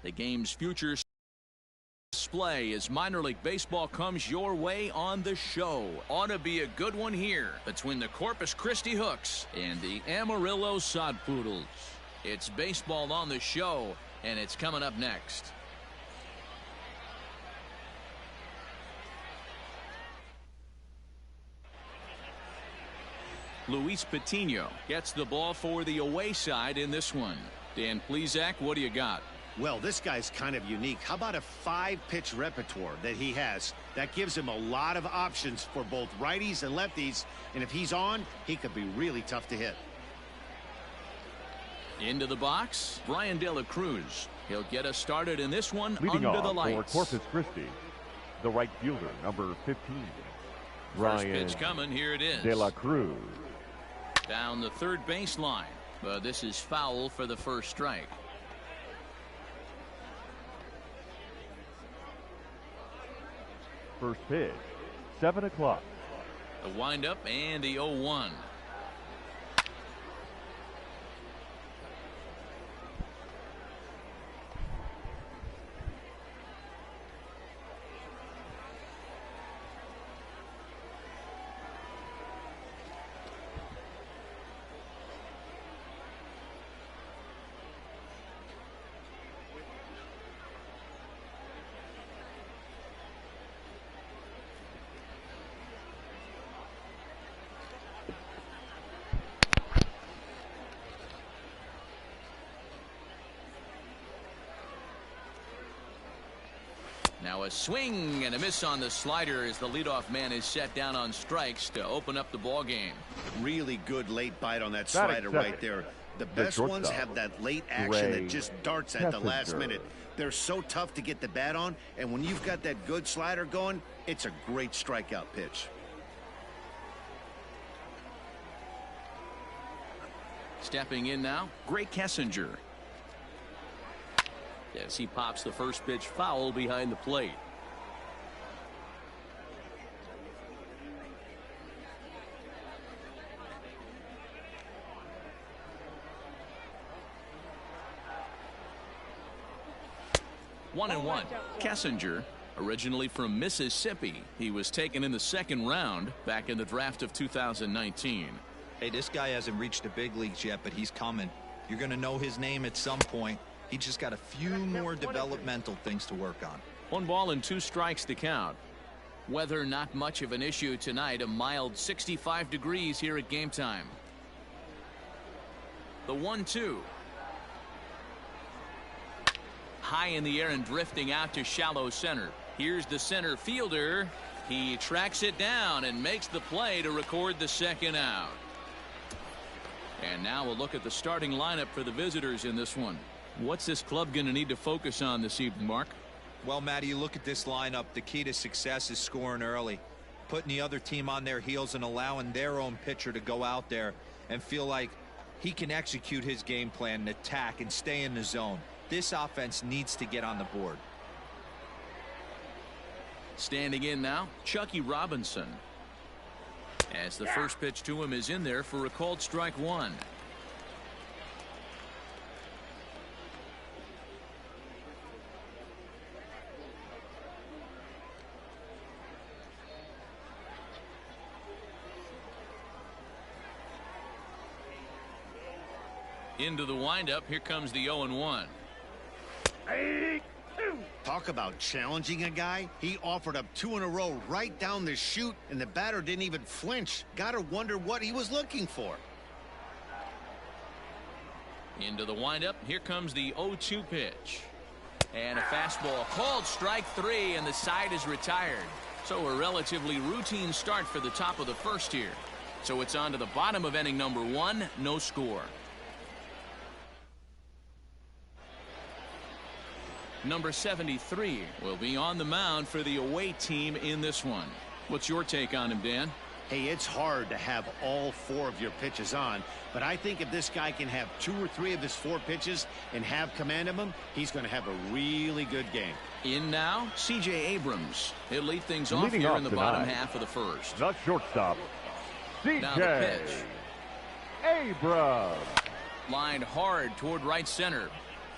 The game's future display as minor league baseball comes your way on the show. Ought to be a good one here between the Corpus Christi Hooks and the Amarillo Sod Poodles. It's baseball on the show, and it's coming up next. Luis Patino gets the ball for the away side in this one. Dan Plesac, what do you got? Well, this guy's kind of unique. How about a 5-pitch repertoire that he has? That gives him a lot of options for both righties and lefties. And if he's on, he could be really tough to hit. Into the box, Brian De La Cruz. He'll get us started in this one. Leading under off the lights. For Corpus Christi, the right fielder, number 15. First pitch coming. Here it is. De La Cruz. Down the third baseline. But this is foul for the first strike. First pitch, 7 o'clock. The windup and the 0-1. Now a swing and a miss on the slider as the leadoff man is set down on strikes to open up the ball game. Really good late bite on that slider right there. The best ones have that late action that just darts at the last minute. They're so tough to get the bat on, and when you've got that good slider going, it's a great strikeout pitch. Stepping in now, Greg Kessinger. As he pops the first pitch foul behind the plate. One and one. Kessinger, originally from Mississippi. He was taken in the second round back in the draft of 2019. Hey, this guy hasn't reached the big leagues yet, but he's coming. You're going to know his name at some point. He just got a few more developmental things to work on. 1 ball and 2 strikes to count. Weather not much of an issue tonight. A mild 65 degrees here at game time. The 1-2. High in the air and drifting out to shallow center. Here's the center fielder. He tracks it down and makes the play to record the second out. And now we'll look at the starting lineup for the visitors in this one. What's this club going to need to focus on this evening, Mark? Well, Matty, you look at this lineup. The key to success is scoring early, putting the other team on their heels and allowing their own pitcher to go out there and feel like he can execute his game plan and attack and stay in the zone. This offense needs to get on the board. Standing in now, Chucky Robinson. As the first pitch to him is in there for a called strike 1. Into the windup. Here comes the 0-1. Talk about challenging a guy. He offered up 2 in a row right down the chute, and the batter didn't even flinch. Gotta wonder what he was looking for. Into the windup. Here comes the 0-2 pitch. And a fastball called strike 3, and the side is retired. So a relatively routine start for the top of the first here. So it's on to the bottom of inning number 1. No score. Number 73 will be on the mound for the away team in this one. What's your take on him, Dan? Hey, it's hard to have all 4 of your pitches on, but I think if this guy can have 2 or 3 of his 4 pitches and have command of them, he's going to have a really good game. In now, C.J. Abrams. He'll lead things off Leading here off in the tonight, bottom half of the first. The shortstop, Now the C.J. pitch. Abrams. Lined hard toward right center.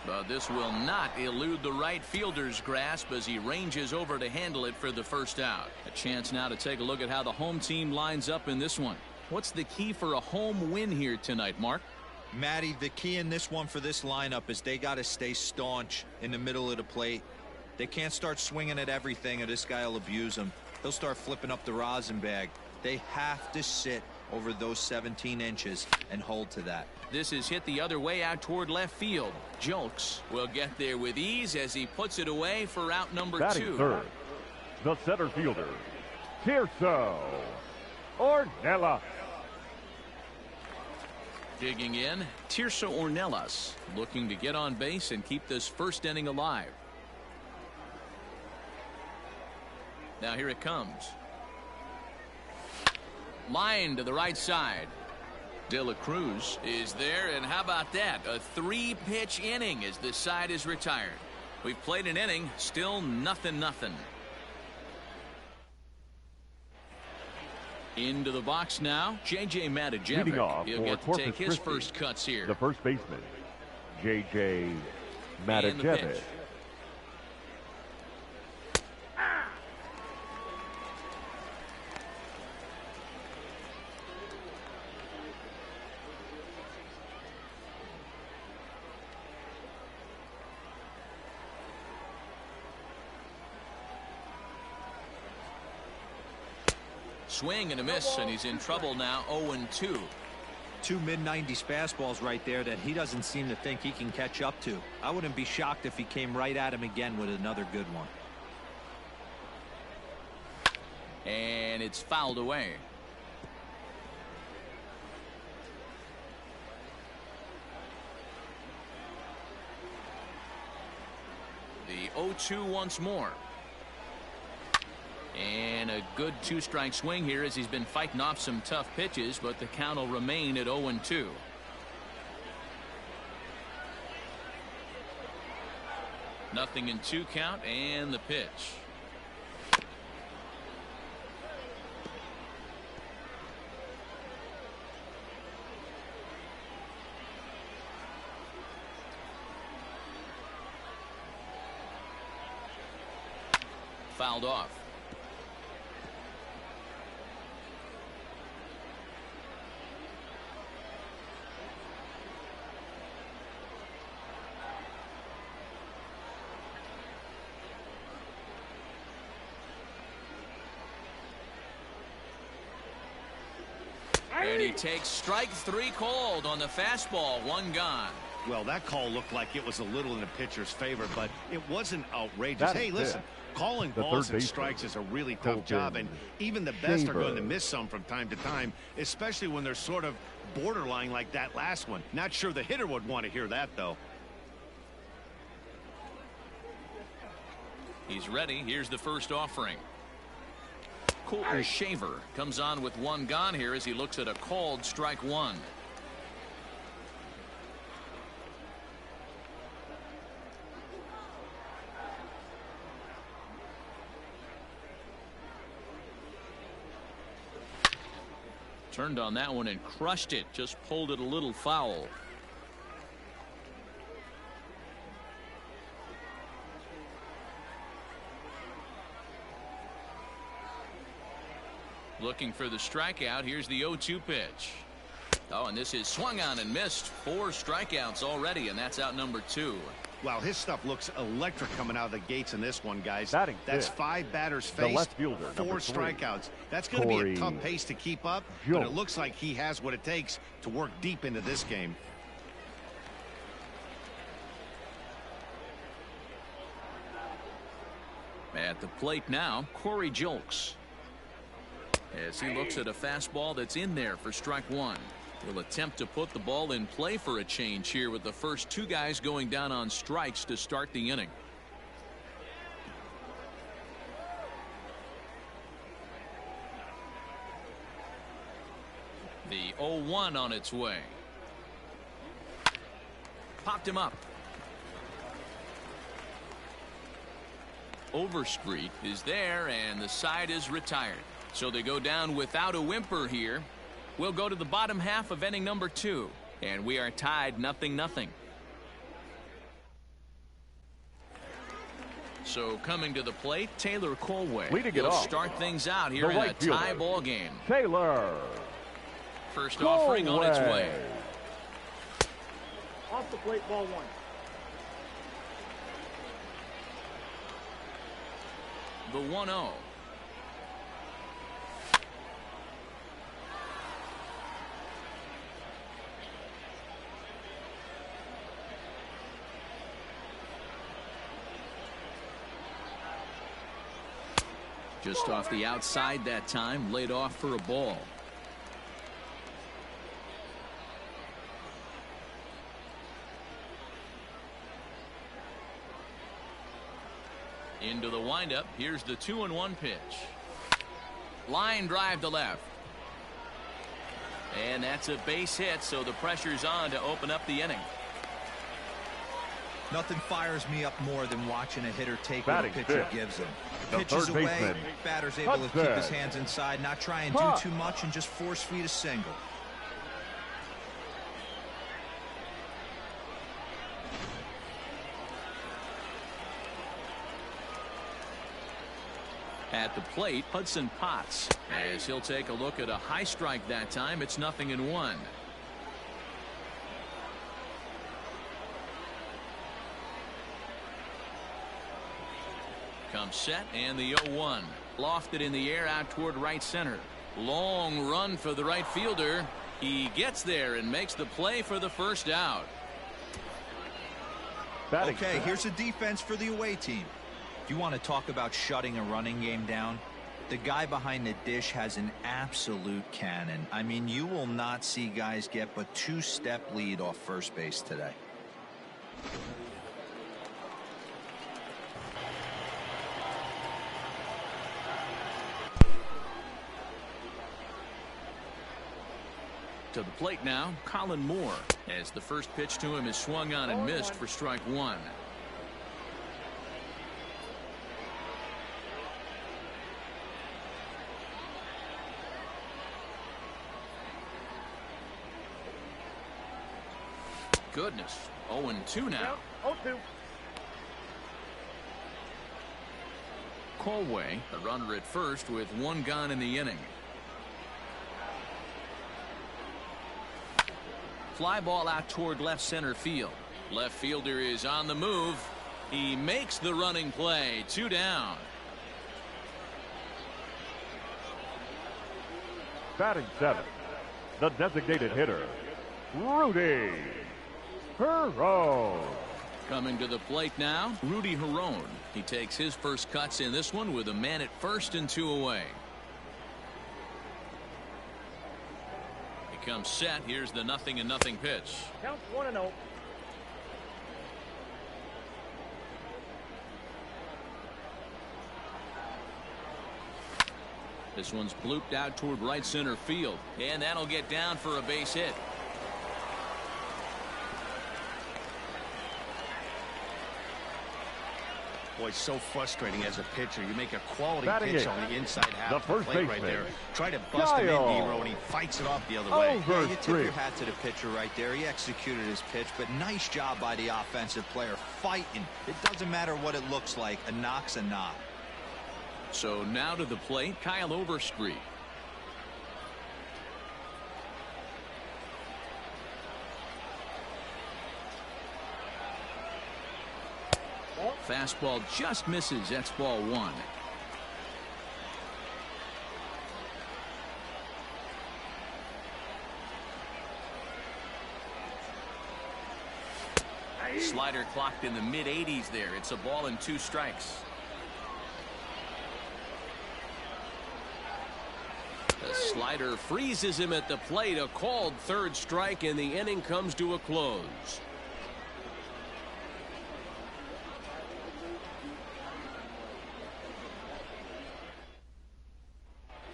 But this will not elude the right fielder's grasp as he ranges over to handle it for the first out. A chance now to take a look at how the home team lines up in this one. What's the key for a home win here tonight, Mark? Matty, the key in this one for this lineup is they got to stay staunch in the middle of the plate. They can't start swinging at everything or this guy will abuse them. He'll start flipping up the rosin bag. They have to sit over those 17 inches and hold to that. This is hit the other way out toward left field. Julks will get there with ease as he puts it away for out number Batting 2. third, the center fielder, Tirso Ornelas. Digging in, Tirso Ornelas looking to get on base and keep this first inning alive. Now here it comes. Line to the right side. De La Cruz is there, and how about that? A 3-pitch inning as this side is retired. We've played an inning, still nothing. Into the box now, J.J. Leading off Matijevic. He'll for get to Corpus take his Christi, first cuts here. the first baseman, J.J. And the Matijevic. pitch. Swing and a miss, and he's in trouble now. 0-2. 2 mid-90s fastballs right there that he doesn't seem to think he can catch up to. I wouldn't be shocked if he came right at him again with another good one. And it's fouled away. The 0-2 once more. And a good 2-strike swing here as he's been fighting off some tough pitches, but the count will remain at 0-2. Nothing in 2 count, and the pitch. Fouled off. And he takes strike 3 called on the fastball. 1 gone. Well, that call looked like it was a little in the pitcher's favor, but it wasn't outrageous. Hey, listen, calling balls and strikes is a really tough job, and even the best are going to miss some from time to time, especially when they're sort of borderline like that last one. Not sure the hitter would want to hear that, though. He's ready. Here's the first offering. Colton Shaver comes on with 1 gone here as he looks at a called strike 1. Turned on that one and crushed it. Just pulled it a little foul. Looking for the strikeout. Here's the 0-2 pitch. Oh, and this is swung on and missed. 4 strikeouts already, and that's out number 2. Wow, his stuff looks electric coming out of the gates in this one, guys. Batting That's fifth, 5 batters the faced, left fielder, 4 strikeouts. That's going to be a tough pace to keep up, but it looks like he has what it takes to work deep into this game. At the plate now, Corey Julks. As he looks at a fastball that's in there for strike 1. He'll attempt to put the ball in play for a change here with the first 2 guys going down on strikes to start the inning. The 0-1 on its way. Popped him up. Overstreet is there, and the side is retired. So they go down without a whimper here. We'll go to the bottom half of inning number 2, and we are tied 0-0. So coming to the plate, Taylor Colway. Leading it He'll off. start things out here The in a right fielder, tie ball game. Taylor First Colway. offering on its way. Off the plate, ball one. The 1-0. Just off the outside that time, laid off for a ball. Into the windup. Here's the 2-1 pitch. Line drive to left. And that's a base hit, so the pressure's on to open up the inning. Nothing fires me up more than watching a hitter take what a Batting pitcher fifth, gives him. the Pitches third away, baseman, batter's able to keep his Hudson. hands inside, not try and do Huh. too much, and just force feed a single. At the plate, Hudson Potts, as he'll take a look at a high strike that time. It's 0-1. Comes set, and the 0-1. Lofted in the air out toward right center. Long run for the right fielder. He gets there and makes the play for the first out. Batting Okay, fifth. here's a defense for the away team. If you want to talk about shutting a running game down, the guy behind the dish has an absolute cannon. I mean, you will not see guys get but two-step lead off first base today. To the plate now, Colin Moore, as the first pitch to him is swung on and missed for strike one. Goodness, 0-2 now. 0-2. Colway, a runner at first with one gone in the inning. Fly ball out toward left center field. Left fielder is on the move. He makes the running play. 2 down. Batting seventh, the designated hitter, Rudy Herron. Coming to the plate now, Rudy Herron. He takes his first cuts in this one with a man at first and 2 away. He comes set. Here's the 0-0 pitch. Counts 1-0. This one's blooped out toward right center field, and that'll get down for a base hit. Boy, it's so frustrating as a pitcher. You make a quality Batting pitch eighth, on the inside half the of the first plate right baseman, there. Try to bust him in, Kyle. Nero, and he fights it off the other way. Over Yeah, you tip three. your hat to the pitcher right there. He executed his pitch, but nice job by the offensive player fighting. It doesn't matter what it looks like. A knock's a knock. So now to the plate, Kyle Overstreet. Fastball just misses. That's ball one. Slider clocked in the mid-80s there. It's a ball and 2 strikes. The slider freezes him at the plate. A called third strike, and the inning comes to a close.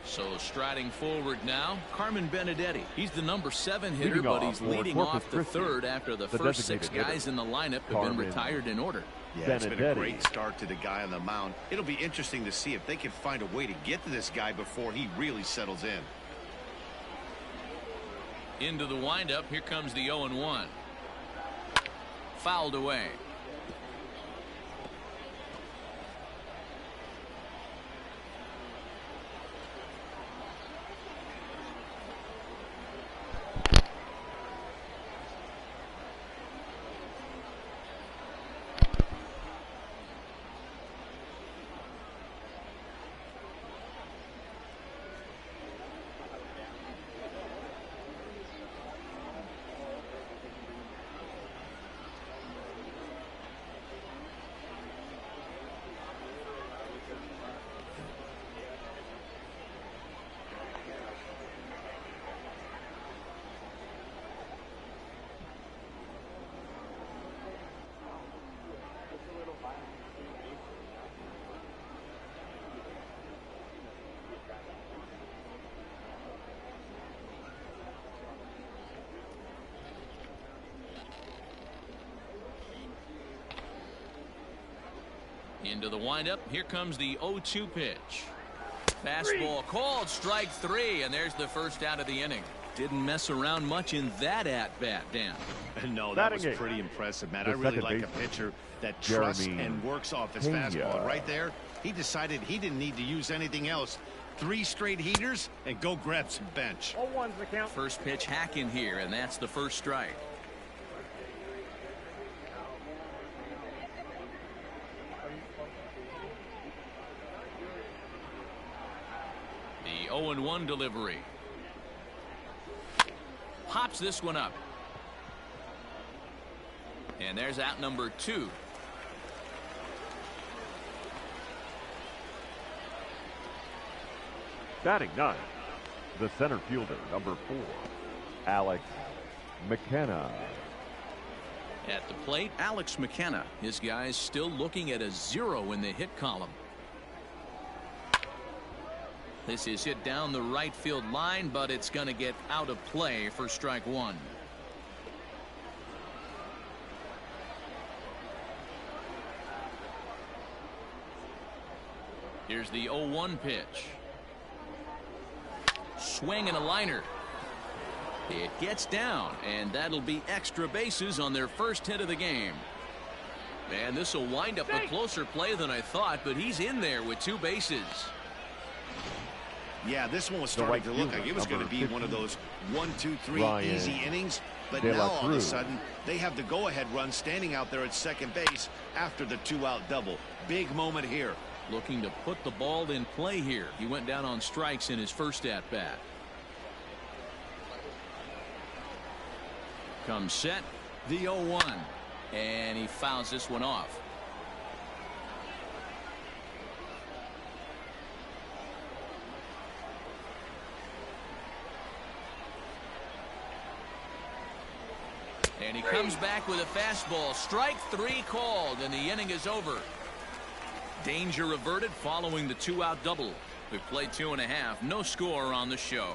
So striding forward now, Carmen Benedetti. He's the number 7 hitter, Leading but off he's for leading Corpus off the Christi, third after the first 6 designated guys hitter, in the lineup have been Carmen retired in order. Yeah, it's been a Benedetti. great start to the guy on the mound. It'll be interesting to see if they can find a way to get to this guy before he really settles in. Into the windup. Here comes the 0-1. Fouled away. Into the windup. Here comes the 0-2 pitch. Fastball called, strike 3, and there's the first out of the inning. Didn't mess around much in that at-bat, Dan. No, that was pretty impressive, Matt. I really like a pitcher that trusts and works off his fastball. Right there, he decided he didn't need to use anything else. 3 straight heaters and go grab some bench. 0-1's the count. First pitch hacking here, and that's the first strike. The 0-1 delivery. Pops this one up. And there's out number 2. Batting 9, the center fielder, number 4, Alex McKenna. At the plate, Alex McKenna. His guys still looking at a 0 in the hit column. This is hit down the right field line, but it's going to get out of play for strike 1. Here's the 0-1 pitch. Swing and a liner. It gets down, and that'll be extra bases on their first hit of the game. Man, this will wind up a closer play than I thought, but he's in there with 2 bases. Yeah, this one was starting to look like it was going to be one of those 1, 2, 3 easy innings. But now all of a sudden, they have the go-ahead run standing out there at second base after the 2-out double. Big moment here. Looking to put the ball in play here. He went down on strikes in his first at-bat. Comes set, the 0-1. And he fouls this one off. And he comes back with a fastball. Strike 3 called, and the inning is over. Danger averted following the 2-out double. We've played 2.5. No score on the show.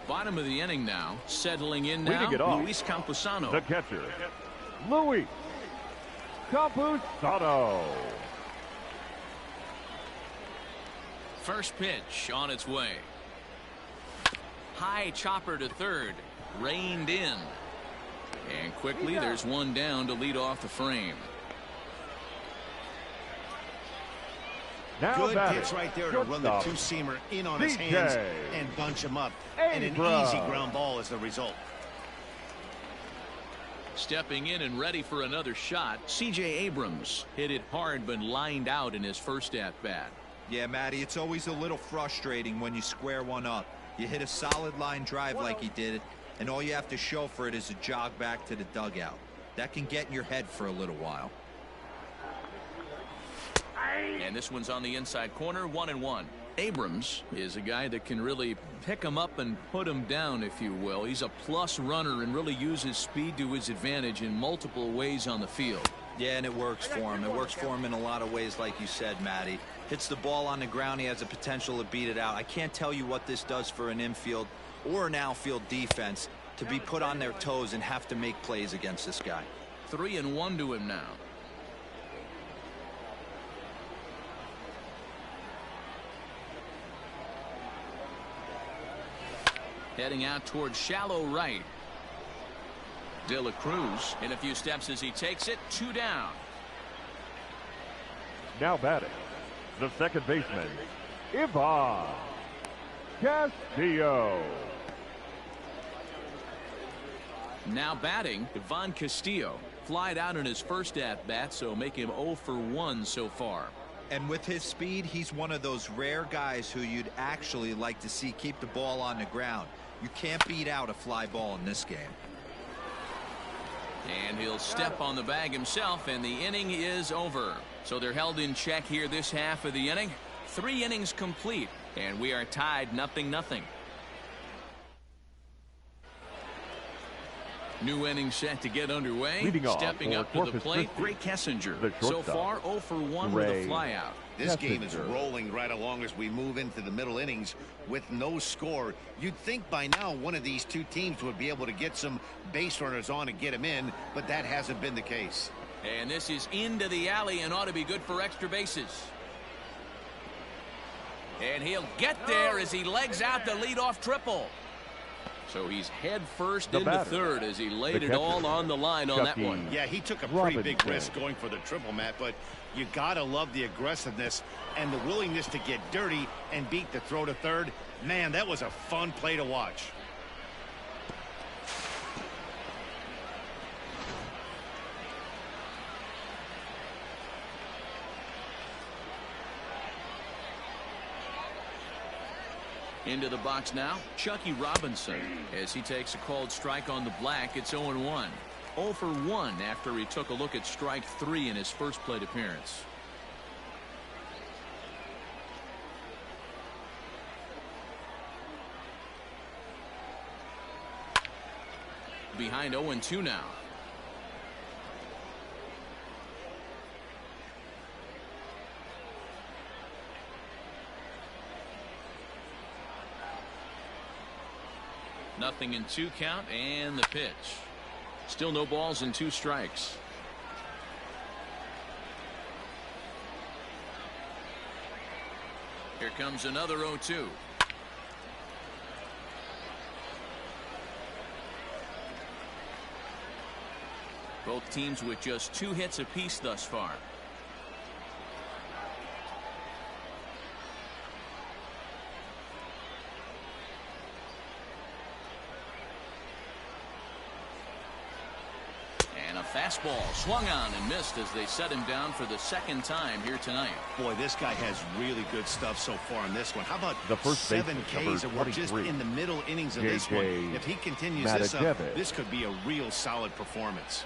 Bottom of the inning now. Settling in now, Luis Campusano. The catcher, Luis Campusano. First pitch on its way. High chopper to third. Reined in. And quickly there's one down to lead off the frame. Now good pitch right there to run the 2-seamer in on his hands and bunch him up. And an easy ground ball as the result. Stepping in and ready for another shot, C.J. Abrams hit it hard but lined out in his first at-bat. Yeah, Matty, it's always a little frustrating when you square one up. You hit a solid line drive like he did, and all you have to show for it is a jog back to the dugout. That can get in your head for a little while. And this one's on the inside corner, 1-1. Abrams is a guy that can really pick him up and put him down, if you will. He's a plus runner and really uses speed to his advantage in multiple ways on the field. Yeah, and it works for him. It works for him in a lot of ways, like you said, Matty. Hits the ball on the ground. He has the potential to beat it out. I can't tell you what this does for an infield or an outfield defense to be put on their toes and have to make plays against this guy. 3-1 to him now. Heading out towards shallow right. De La Cruz in a few steps as he takes it. 2 down. Now batting, the second baseman, Ivan Castillo. Now batting, Ivan Castillo. Flied out in his first at-bat, so make him 0 for 1 so far. And with his speed, he's one of those rare guys who you'd actually like to see keep the ball on the ground. You can't beat out a fly ball in this game. And he'll step on the bag himself, and the inning is over. So they're held in check here this half of the inning. 3 innings complete, and we are tied 0-0. New inning set to get underway. Leading off Stepping up to Corpus the plate, Christi, Gray Kessinger. the So shortstop. far, 0 for 1 with a flyout. This game is rolling right along as we move into the middle innings with no score. You'd think by now one of these two teams would be able to get some base runners on and get them in, but that hasn't been the case. And this is into the alley and ought to be good for extra bases. And he'll get there as he legs out the leadoff triple. So he's head first into third as he laid it all on the line on that one. Yeah, he took a pretty big risk going for the triple, Matt, but you gotta love the aggressiveness and the willingness to get dirty and beat the throw to third. Man, that was a fun play to watch. Into the box now, Chucky Robinson, as he takes a called strike on the black. It's 0-1. 0 for 1 after he took a look at strike 3 in his first plate appearance. Behind 0-2 now. Nothing in 2 count, and the pitch. Still no balls and 2 strikes. Here comes another 0-2. Both teams with just 2 hits apiece thus far. Fastball swung on and missed as they set him down for the 2nd time here tonight. Boy, this guy has really good stuff so far in this one. How about the first 7 Ks, and we're just in the middle innings of this one. If he continues this up, this could be a real solid performance.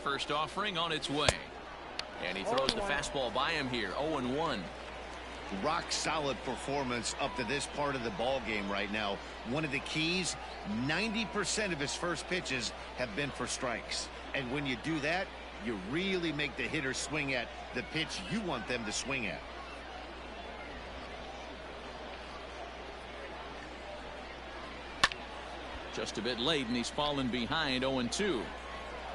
First offering on its way. And he throws the fastball by him here. 0-1. Rock solid performance up to this part of the ball game right now. One of the keys, 90% of his first pitches have been for strikes. And when you do that, you really make the hitter swing at the pitch you want them to swing at. Just a bit late, and he's fallen behind. 0-2.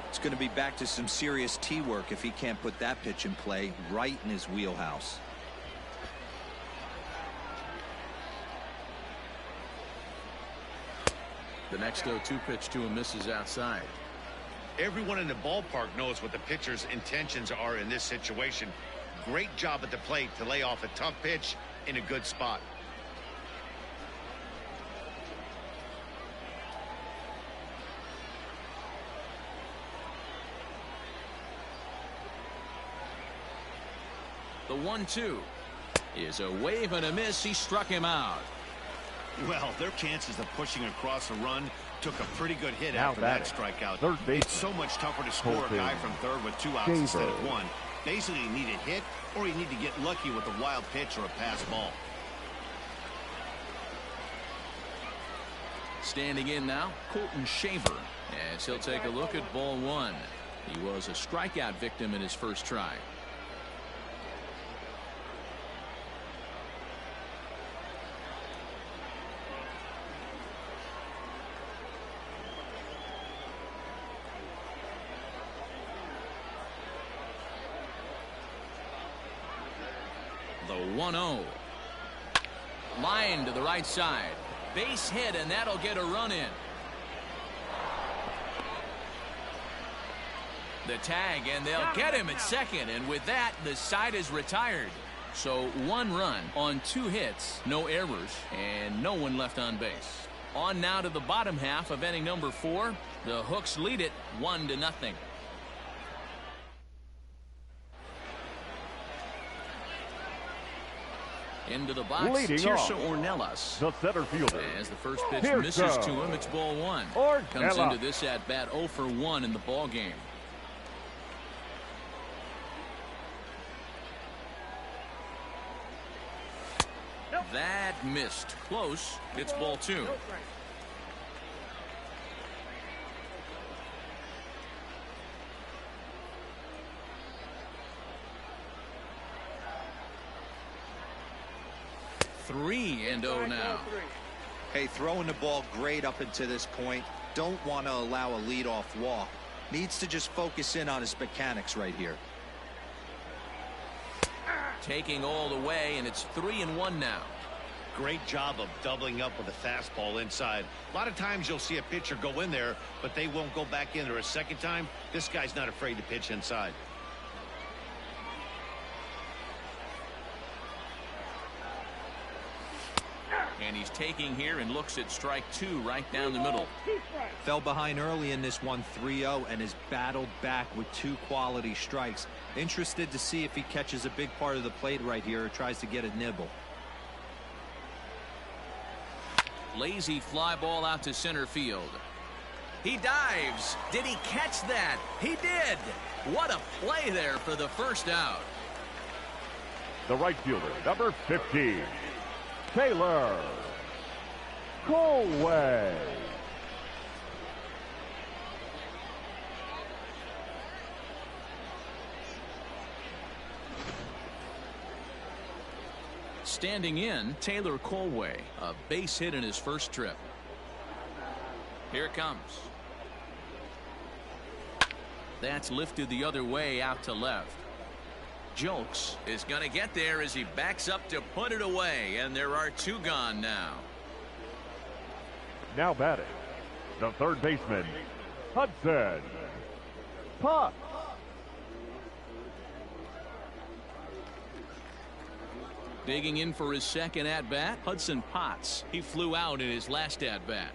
It's going to be back to some serious tee work if he can't put that pitch in play right in his wheelhouse. The next 0-2 pitch to him misses outside. Everyone in the ballpark knows what the pitcher's intentions are in this situation. Great job at the plate to lay off a tough pitch in a good spot. The 1-2 is a wave and a miss. He struck him out. Well, their chances of pushing across a run took a pretty good hit after that strikeout. It's so much tougher to score a guy from third with 2 outs instead of 1. Basically, you need a hit or you need to get lucky with a wild pitch or a pass ball. Standing in now, Colton Shaver, as he'll take a look at ball 1. He was a strikeout victim in his first try. The 1-0. Line to the right side. Base hit, and that'll get a run in. The tag, and they'll get him at second, and with that, the side is retired. So 1 run on 2 hits, no errors, and no one left on base. On now to the bottom half of inning number 4. The Hooks lead it 1-0. Into the box, Tirso Ornelas, the center fielder. As the first pitch misses to him, it's ball 1. Comes into this at bat 0 for 1 in the ball game. That missed. Close. It's ball 2. Three and 0 now. Hey, throwing the ball great up until this point. Don't want to allow a leadoff walk. Needs to just focus in on his mechanics right here. Taking all the way, and it's 3-1 now. Great job of doubling up with a fastball inside. A lot of times you'll see a pitcher go in there, but they won't go back in there a second time. This guy's not afraid to pitch inside. And he's taking here and looks at strike 2 right down the middle. Fell behind early in this one 3-0 and has battled back with 2 quality strikes. Interested to see if he catches a big part of the plate right here or tries to get a nibble. Lazy fly ball out to center field. He dives. Did he catch that? He did. What a play there for the first out. The right fielder, number 15, Taylor Colway. Standing in, Taylor Colway, a base hit in his first trip. Here it comes. That's lifted the other way out to left. Jolks is going to get there as he backs up to put it away, and there are 2 gone now. Now batting, the third baseman, Hudson Potts. Digging in for his second at-bat, Hudson Potts. He flew out in his last at-bat.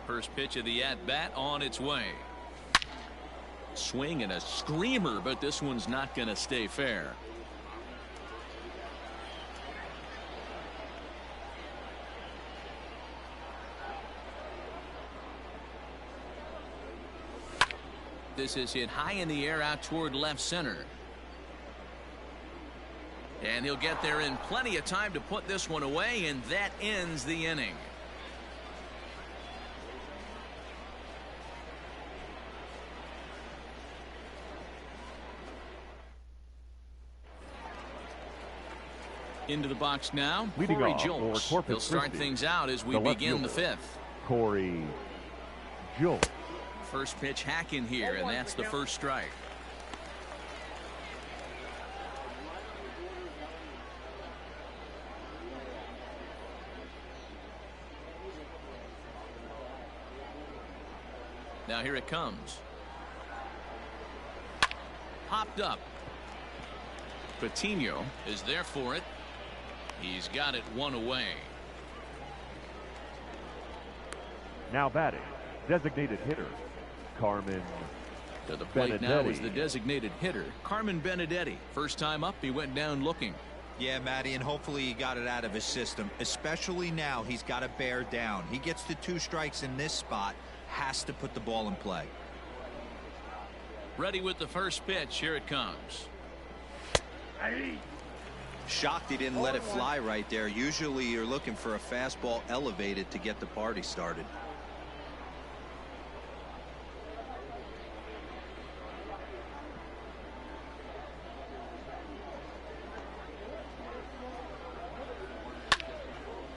First pitch of the at-bat on its way. Swing and a screamer, but this one's not going to stay fair. This is hit high in the air out toward left center. And he'll get there in plenty of time to put this one away, and that ends the inning. Into the box now, Corey Jolks. He'll start things out as we begin the 5th. Corey Jolks. First pitch hack in here, and that's the first strike. Now here it comes. Popped up. Patino is there for it. He's got it 1 away. Now batting, designated hitter, Carmen to the plate now is the designated hitter, Carmen Benedetti. First time up, he went down looking. Yeah, Matty, and hopefully he got it out of his system. Especially now, he's got to bear down. He gets the 2 strikes in this spot, has to put the ball in play. Ready with the first pitch. Here it comes. Shocked he didn't let it fly right there. Usually you're looking for a fastball elevated to get the party started.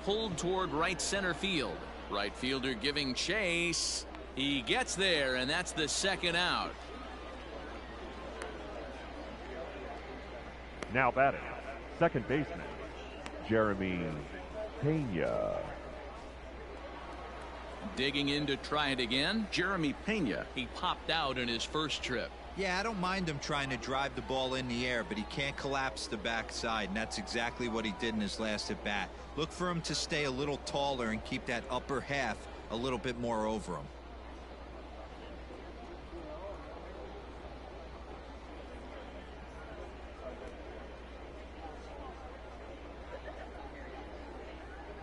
Pulled toward right center field. Right fielder giving chase. He gets there, and that's the second out. Now batting, second baseman, Jeremy Pena. Digging in to try it again. Jeremy Pena. He popped out in his first trip. Yeah, I don't mind him trying to drive the ball in the air, but he can't collapse the backside, and that's exactly what he did in his last at bat. Look for him to stay a little taller and keep that upper half a little bit more over him.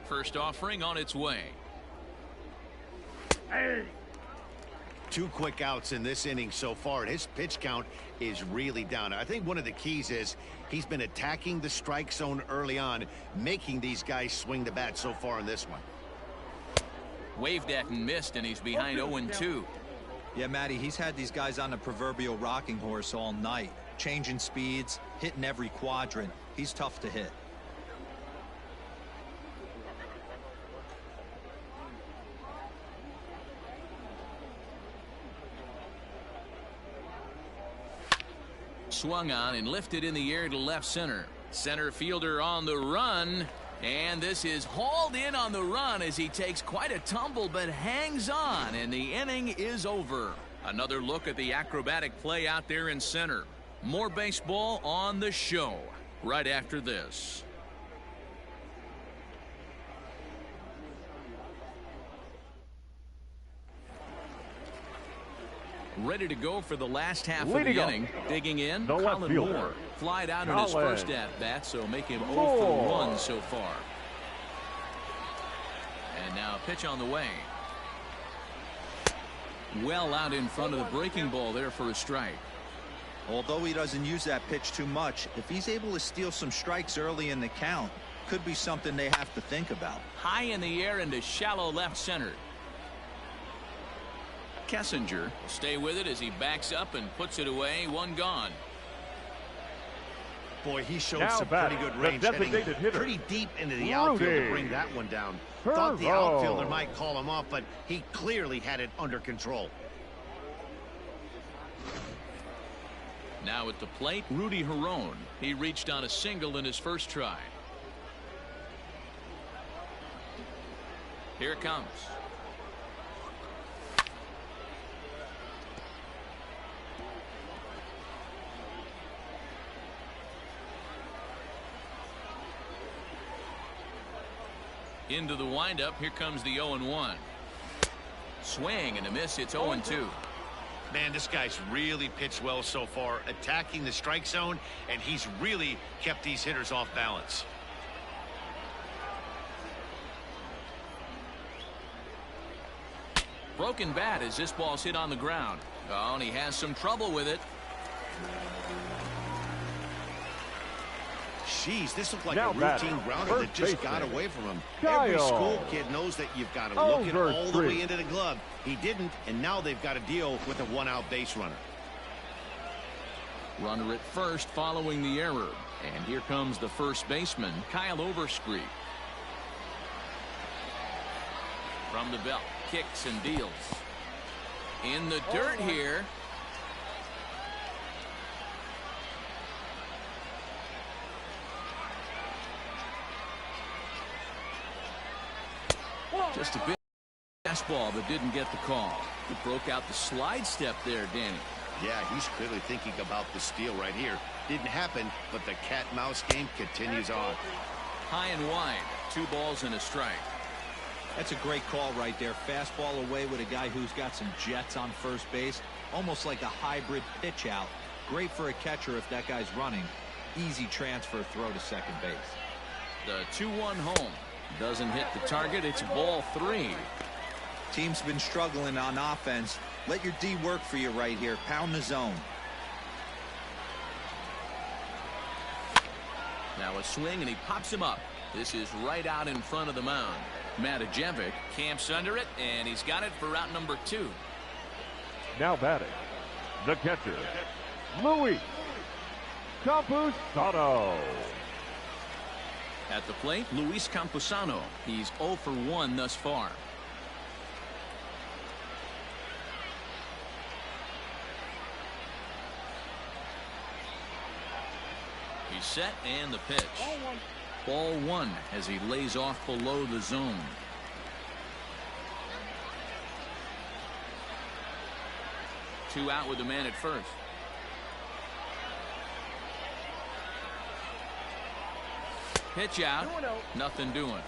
First offering on its way. Hey. 2 quick outs in this inning so far, and his pitch count is really down. I think one of the keys is he's been attacking the strike zone early on, making these guys swing the bat so far in this one. Waved at and missed, and he's behind 0-2. Yeah, Matty, he's had these guys on the proverbial rocking horse all night, changing speeds, hitting every quadrant. He's tough to hit. Swung on and lifted in the air to left center. Center fielder on the run, and this is hauled in on the run as he takes quite a tumble but hangs on, and the inning is over. Another look at the acrobatic play out there in center. More baseball on the show right after this. Ready to go for the last half of the inning. Digging in, Colin Moore. Flied out in his first at-bat, so make him 0 for 1 so far. And now a pitch on the way. Well out in front of the breaking ball there for a strike. Although he doesn't use that pitch too much, if he's able to steal some strikes early in the count, could be something they have to think about. High in the air into shallow left center. Kessinger will stay with it as he backs up and puts it away. 1 gone. Boy, he showed some pretty good range, hitting pretty deep into the outfield to bring that one down. Thought the outfielder might call him off, but he clearly had it under control. Now at the plate, Rudy Herron. He reached on a single in his first try. Here it comes. Into the windup. Here comes the 0-1. Swing and a miss. It's 0-2. Man, this guy's really pitched well so far, attacking the strike zone, and he's really kept these hitters off balance. Broken bat as this ball's hit on the ground. Oh, and he has some trouble with it. Jeez, this looked like a routine grounder that just got away from him. Every school kid knows that you've got to look it all the way into the glove. He didn't, and now they've got to deal with a 1-out base runner. Runner at first following the error. And here comes the first baseman, Kyle Overstreet. From the belt, kicks and deals. In the dirt here. Just a bit fastball, but didn't get the call. He broke out the slide step there, Danny. Yeah, he's clearly thinking about the steal right here. Didn't happen, but the cat-mouse game continues on. High and wide, 2 balls and a strike. That's a great call right there. Fastball away with a guy who's got some jets on first base. Almost like a hybrid pitch out. Great for a catcher if that guy's running. Easy transfer throw to second base. The 2-1 home. Doesn't hit the target. It's ball 3. Team's been struggling on offense. Let your D work for you right here. Pound the zone. Now a swing, and he pops him up. This is right out in front of the mound. Matajevic camps under it, and he's got it for out number 2. Now batting, the catcher, Luis Campusano. At the plate, Luis Campusano. He's 0 for 1 thus far. He's set, and the pitch. Ball 1 as he lays off below the zone. 2 out with the man at first. Pitch out. Nothing doing.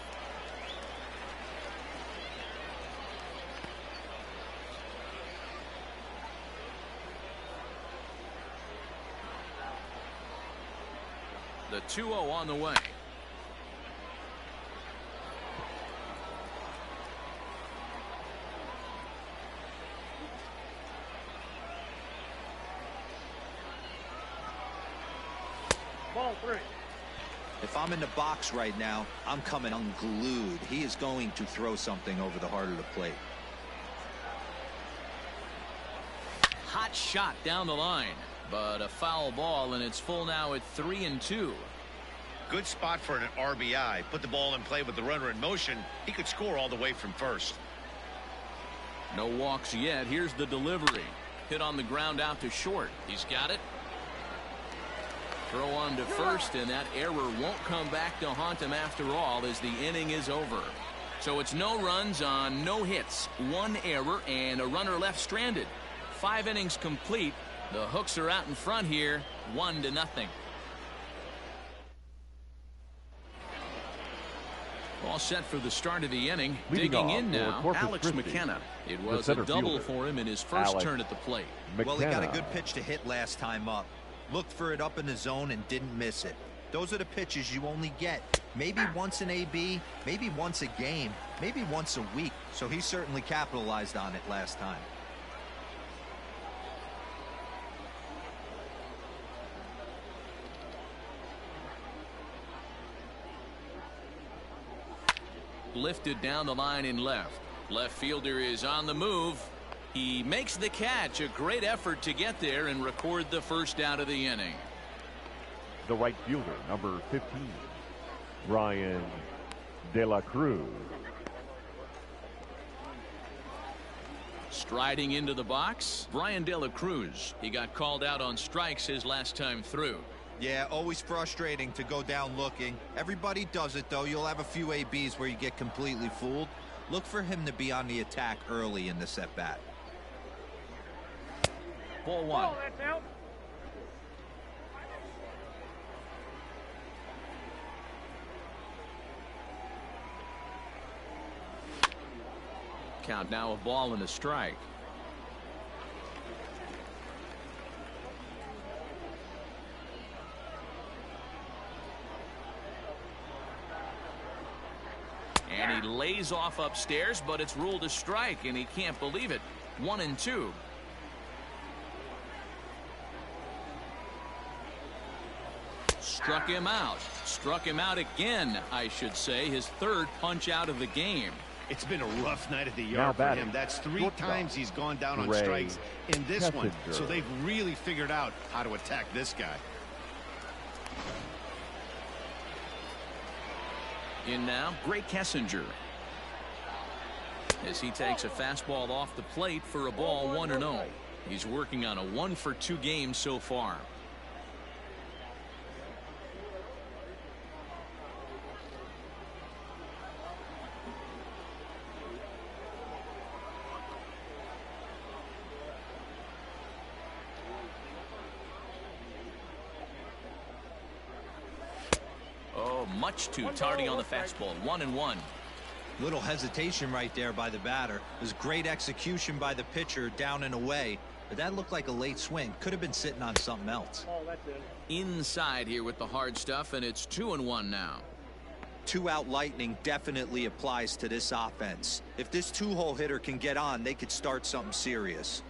The 2-0 on the way. Ball 3. If I'm in the box right now, I'm coming unglued. He is going to throw something over the heart of the plate. Hot shot down the line, but a foul ball, and it's full now at 3-2. Good spot for an RBI. Put the ball in play with the runner in motion. He could score all the way from first. No walks yet. Here's the delivery. Hit on the ground out to short. He's got it. Throw on to first, and that error won't come back to haunt him after all as the inning is over. So it's no runs on no hits, 1 error, and a runner left stranded. 5 innings complete. The Hooks are out in front here, 1-0. All set for the start of the inning. Digging in now, Alex McKenna. It was a double for him in his first turn at the plate. Well, he got a good pitch to hit last time up. Looked for it up in the zone and didn't miss it. Those are the pitches you only get maybe once an AB, maybe once a game, maybe once a week. So he certainly capitalized on it last time. Lifted down the line in left. Left fielder is on the move. He makes the catch. A great effort to get there and record the first out of the inning. The right fielder, number 15, Brian De La Cruz. Striding into the box, Brian De La Cruz. He got called out on strikes his last time through. Yeah, always frustrating to go down looking. Everybody does it, though. You'll have a few ABs where you get completely fooled. Look for him to be on the attack early in the at-bat. Ball 1. Oh, that's out. Count now, a ball and a strike. And he lays off upstairs, but it's ruled a strike, and he can't believe it. 1-2. Struck him out. Struck him out again, I should say. His 3rd punch out of the game. It's been a rough night at the yard for him. That's 3 times he's gone down on strikes in this one. So they've really figured out how to attack this guy. In now, Gray Kessinger. As he takes a fastball off the plate for a ball, 1-0. He's working on a 1-for-2 game so far. Much too tardy on the fastball. 1-1. Little hesitation right there by the batter. It was great execution by the pitcher down and away, but that looked like a late swing. Could have been sitting on something else. Oh, that's it. Inside here with the hard stuff, and it's 2-1 now. 2-out lightning definitely applies to this offense. If this 2-hole hitter can get on, they could start something serious.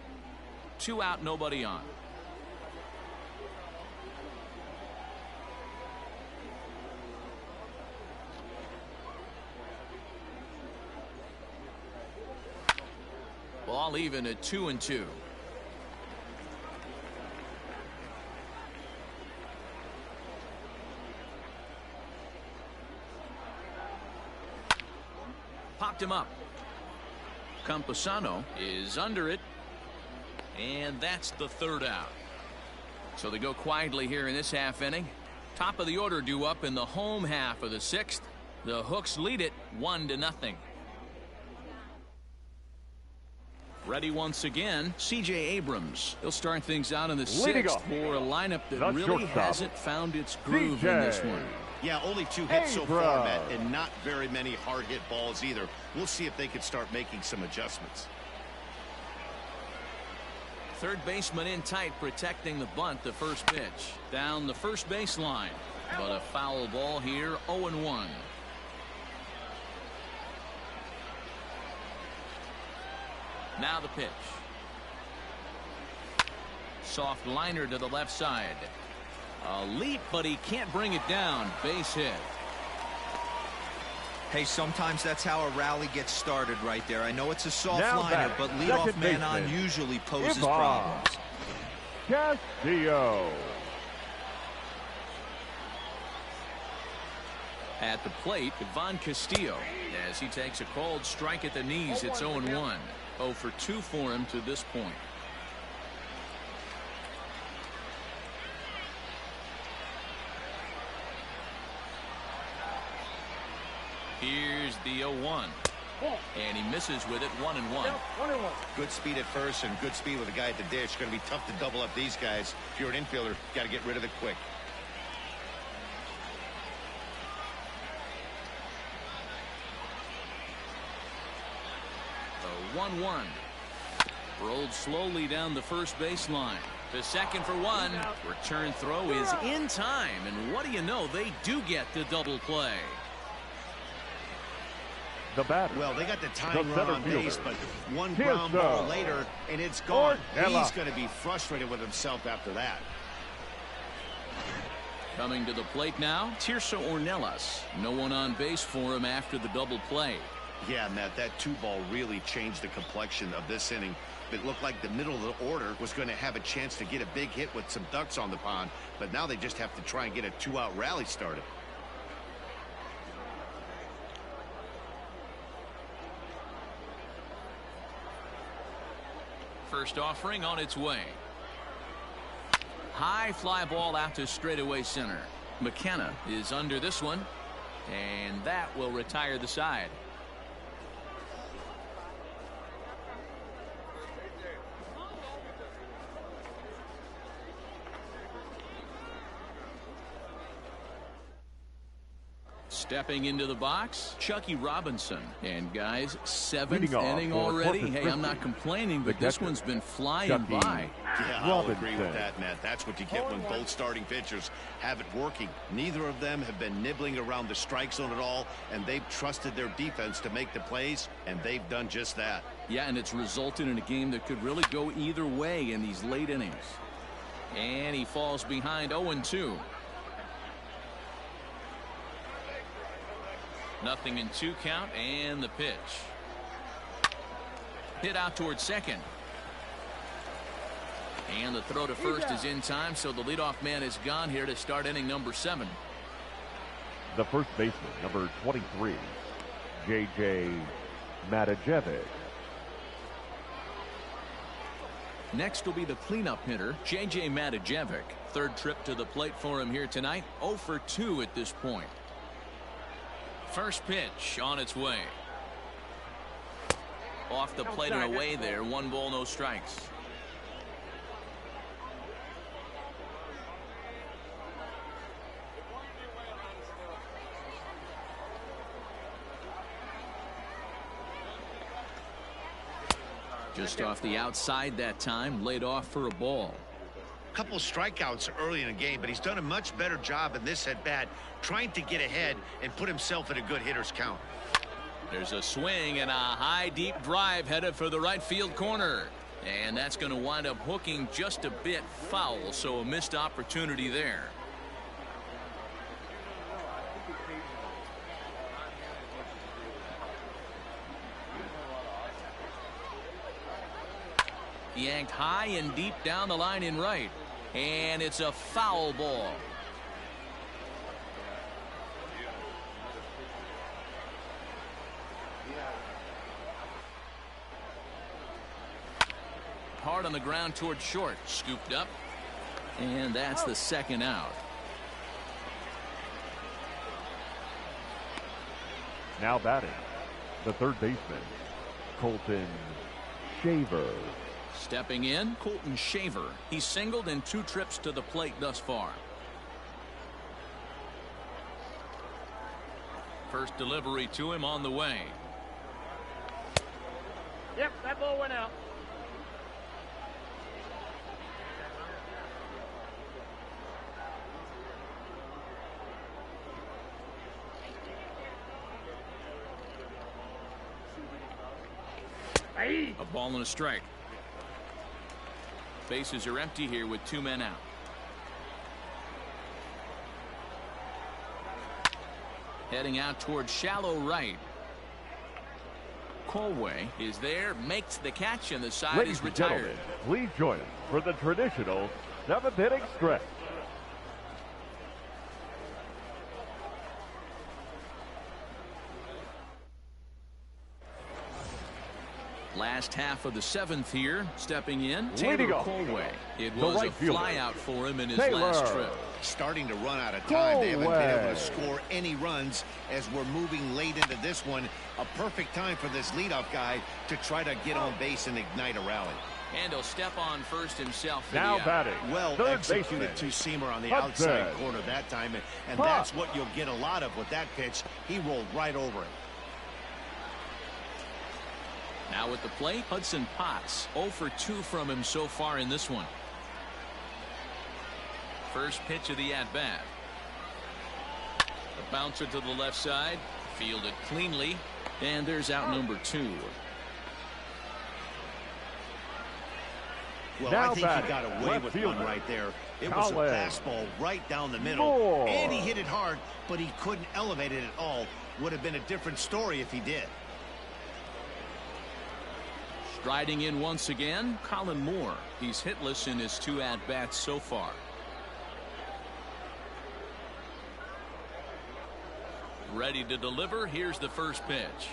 2 out, nobody on. Ball even at 2-2. Popped him up. Campusano is under it, and that's the 3rd out. So they go quietly here in this half inning. Top of the order due up in the home half of the 6th. The Hooks lead it 1-0. Ready once again, C.J. Abrams. He'll start things out in the Leading sixth off, for a lineup that the really shortstop, hasn't found its groove C.J. in this one. Yeah, only 2 hits so far, Matt, and not very many hard hit balls either. We'll see if they can start making some adjustments. Third baseman in tight, protecting the bunt. The first pitch down the first baseline, but a foul ball here. 0-1. Now the pitch. Soft liner to the left side. A leap, but he can't bring it down. Base hit. Hey, sometimes that's how a rally gets started right there. I know it's a soft Now liner, back, but leadoff man baseman, on usually poses Ivan problems. Castillo. At the plate, Ivan Castillo, as he takes a called strike at the knees. It's 0-1. 0 for 2 for him to this point. Here's the 0-1. And he misses with it. 1-1. Good speed at first and good speed with the guy at the dish. Going to be tough to double up these guys. If you're an infielder, got to get rid of it quick. The 1-1. Rolled slowly down the first baseline. The second for 1. Return throw is in time. And what do you know? They do get the double play. The batter. Well, they got the tying run on base, but one Here's ground ball later, and it's gone. Ornella. He's going to be frustrated with himself after that. Coming to the plate now, Tirso Ornelas. No one on base for him after the double play. Yeah, Matt, that 2-ball really changed the complexion of this inning. It looked like the middle of the order was going to have a chance to get a big hit with some ducks on the pond, but now they just have to try and get a 2-out rally started. First offering on its way. High fly ball out to straightaway center. McKenna is under this one, and that will retire the side. Stepping into the box, Chucky Robinson. And guys, 7th inning already. Hey, I'm not complaining, but this one's been flying by. Yeah, I'll agree with that, Matt. That's what you get when both starting pitchers have it working. Neither of them have been nibbling around the strike zone at all, and they've trusted their defense to make the plays, and they've done just that. Yeah, and it's resulted in a game that could really go either way in these late innings. And he falls behind 0-2. Nothing in 2 count, and the pitch. Hit out towards second. And the throw to first is in time, so the leadoff man is gone here to start inning number 7. The first baseman, number 23, J.J. Matajevic. Next will be the cleanup hitter, J.J. Matajevic. Third trip to the plate for him here tonight. 0 for 2 at this point. First pitch on its way. Off the plate and away there. 1 ball, no strikes. Just off the outside that time, laid off for a ball. Couple strikeouts early in the game, but he's done a much better job in this at bat trying to get ahead and put himself in a good hitter's count. There's a swing and a high deep drive headed for the right field corner, and that's going to wind up hooking just a bit foul, so a missed opportunity there. Yanked high and deep down the line in right, and it's a foul ball. Hard on the ground toward short, scooped up, and that's the second out. Now batting, the third baseman, Colton Shaver. Stepping in, Colton Shaver. He's singled in 2 trips to the plate thus far. First delivery to him on the way. Yep, that ball went out. A ball and a strike. Bases are empty here with 2 men out. Heading out towards shallow right. Colway is there, makes the catch, and the side Ladies is retired. and gentlemen, please join us for the traditional 7th inning stretch. Last half of the 7th here, stepping in, Leading Taylor off, Colway. It the was right a fielder, flyout for him in his Taylor. last trip. Starting to run out of time. They haven't been able Colway. to score any runs as we're moving late into this one. A perfect time for this leadoff guy to try to get on base and ignite a rally. And he'll step on first himself for Now the out. batting, Well third executed baseman, two-seamer on the Hudson. outside corner that time, and Pop. that's what you'll get a lot of with that pitch. He rolled right over it. Now at the plate, Hudson Potts. 0 for 2 from him so far in this one. First pitch of the at-bat. A bouncer to the left side. Fielded cleanly. And there's out number 2. Well, Now I think he batting, got away left with fielder, one right there. It was a Collins. fastball right down the middle. Moore. And he hit it hard, but he couldn't elevate it at all. Would have been a different story if he did. Striding in once again, Colin Moore. He's hitless in his 2 at-bats so far. Ready to deliver. Here's the first pitch.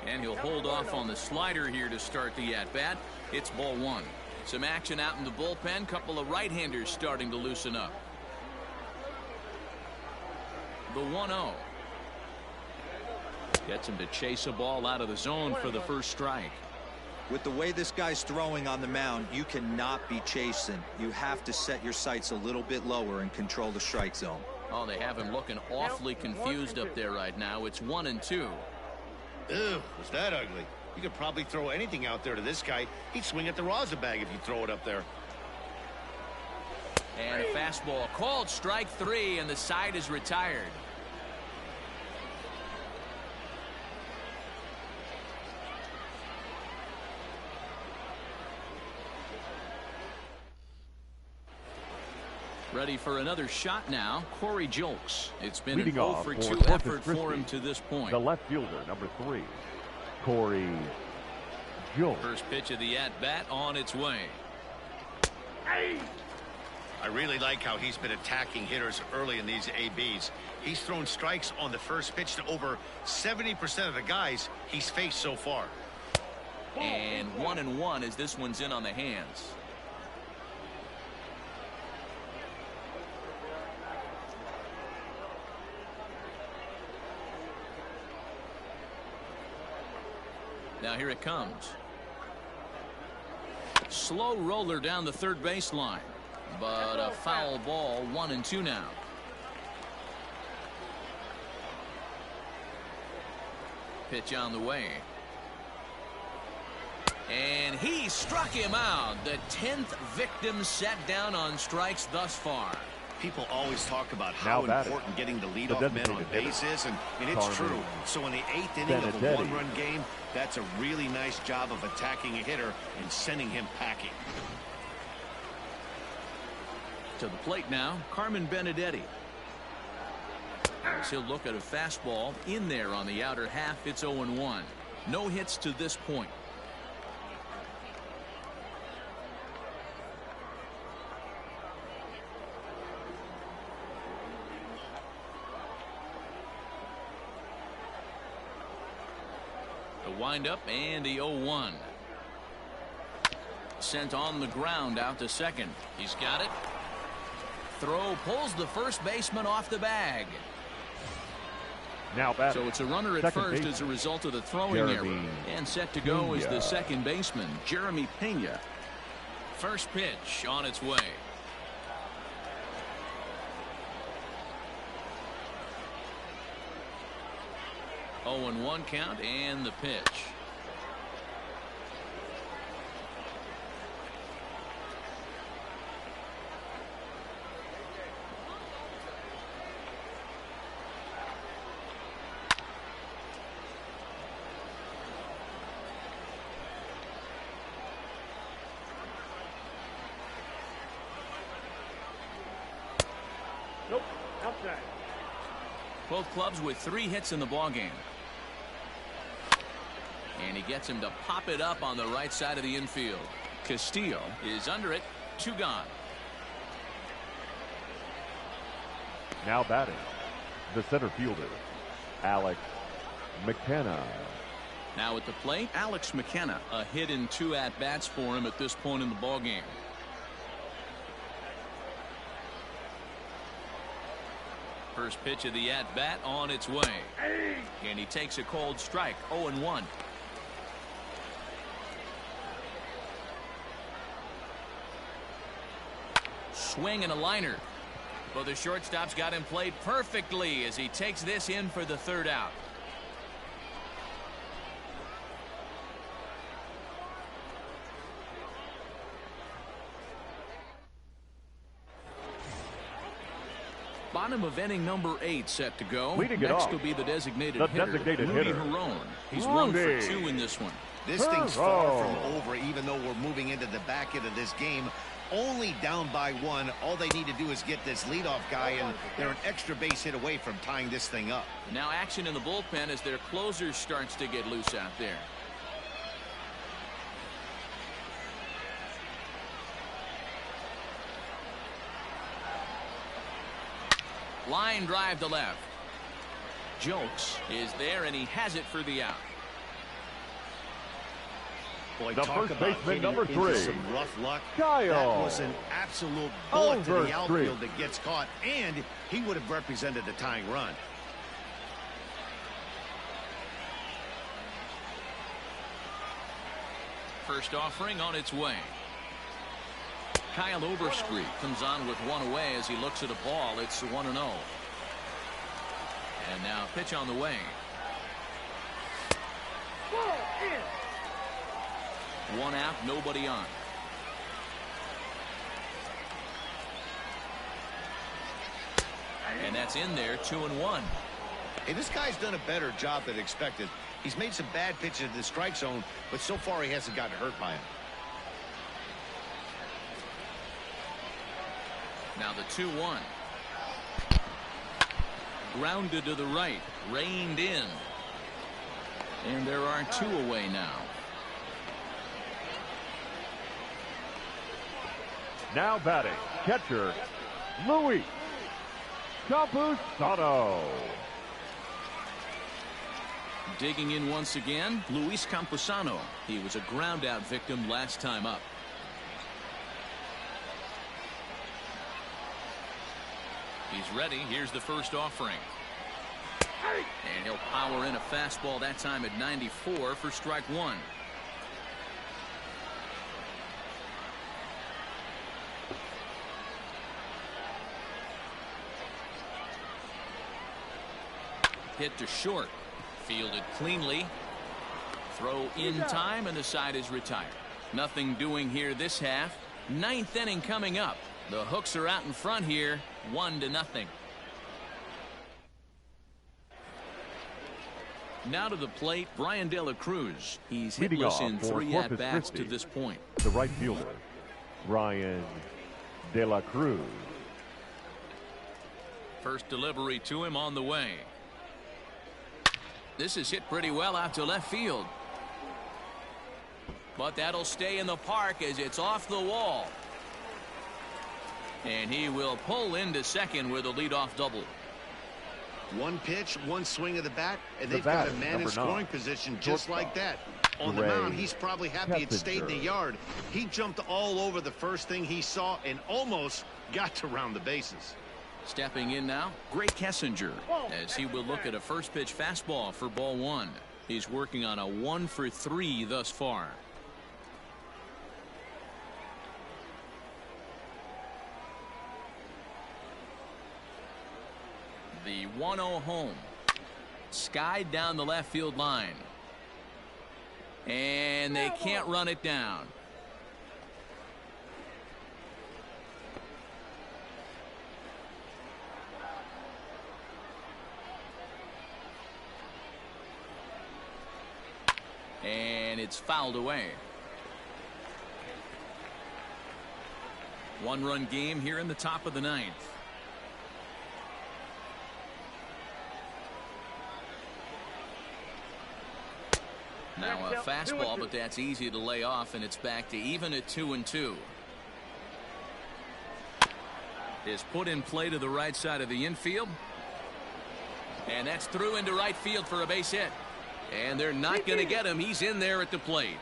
And he'll hold off on the slider here to start the at-bat. It's ball 1. Some action out in the bullpen. Couple of right-handers starting to loosen up. The 1-0. Gets him to chase a ball out of the zone for the first strike. With the way this guy's throwing on the mound, you cannot be chasing. You have to set your sights a little bit lower and control the strike zone. Oh, they have him looking awfully confused up there right now. It's 1-2. Ew, was that ugly? You could probably throw anything out there to this guy. He'd swing at the rosin bag if you throw it up there. And a fastball called strike 3, and the side is retired. Ready for another shot now, Corey Julks. It's been Leading an 0 off for for 2 Corpus effort for Christi, him to this point. the left fielder, number 3, Corey Julks. First pitch of the at-bat on its way. I really like how he's been attacking hitters early in these ABs. He's thrown strikes on the first pitch to over 70% of the guys he's faced so far. And 1-1 as this one's in on the hands. Now here it comes. Slow roller down the third baseline, but a foul ball. 1-2 now. Pitch on the way. And he struck him out. The 10th victim set down on strikes thus far. People always talk about how important getting the leadoff man on base is, and it's true. So in the 8th inning of a one-run game, that's a really nice job of attacking a hitter and sending him packing. To the plate now, Carmen Benedetti. As he'll look at a fastball in there on the outer half. It's 0-1. No hits to this point. Wind up and the 0-1. Sent on the ground out to second. He's got it. Throw pulls the first baseman off the bag. Now batting. So it's a runner at first as a result of the throwing error. And set to go is the second baseman, Jeremy Pena. First pitch on its way. 0-1 count and the pitch. Nope, outside. Both clubs with 3 hits in the ballgame. And he gets him to pop it up on the right side of the infield. Castillo is under it. 2 gone. Now batting, the center fielder, Alex McKenna. Now at the plate, Alex McKenna. A hit in 2 at-bats for him at this point in the ballgame. First pitch of the at-bat on its way. And he takes a cold strike. 0-1. Swing and a liner. Well, the shortstop's got him played perfectly as he takes this in for the 3rd out. Bottom of inning number 8 set to go. Next will be the designated hitter, Rudy Herron. He's 1 for 2 in this one. This thing's far from over, even though we're moving into the back end of this game. Only down by 1. All they need to do is get this leadoff guy, and they're an extra base hit away from tying this thing up. Now action in the bullpen as their closer starts to get loose out there. Line drive to left. Jokes is there, and he has it for the out. Boy, the first baseman, number 3. Some rough luck. Kyle. That was an absolute bullet to the outfield that gets caught, and he would have represented the tying run. First offering on its way. Kyle Overstreet comes on with 1 away as he looks at a ball. It's 1-0. And now pitch on the way. 1 out, nobody on. And that's in there. 2-1. Hey, this guy's done a better job than expected. He's made some bad pitches in the strike zone, but so far he hasn't gotten hurt by him. Now the 2-1. Grounded to the right. Reined in. And there are 2 away now. Now batting, catcher, Luis Campusano. Digging in once again, Luis Campusano. He was a ground out victim last time up. He's ready. Here's the first offering. And he'll power in a fastball that time at 94 for strike 1. Hit to short. Fielded cleanly. Throw in time, and the side is retired. Nothing doing here this half. 9th inning coming up. The Hooks are out in front here, 1-0. Now to the plate, Brian De La Cruz. He's hitless in 3 at-bats to this point. The right fielder, Brian De La Cruz. First delivery to him on the way. This is hit pretty well out to left field. But that'll stay in the park as it's off the wall. And he will pull into second with a leadoff double. 1 pitch, 1 swing of the bat, and they've got a man in scoring position just like that. On the mound, he's probably happy it stayed in the yard. He jumped all over the first thing he saw and almost got to round the bases. Stepping in now, Greg Kessinger, as he will look at a first pitch fastball for ball one. He's working on a 1 for 3 thus far. The 1-0 home. Skied down the left field line. And they can't run it down. And it's fouled away. 1-run game here in the top of the ninth. Now a fastball, but that's easy to lay off, and it's back to even at 2-2. Is put in play to the right side of the infield. And that's through into right field for a base hit. And they're not going to get him. He's in there at the plate.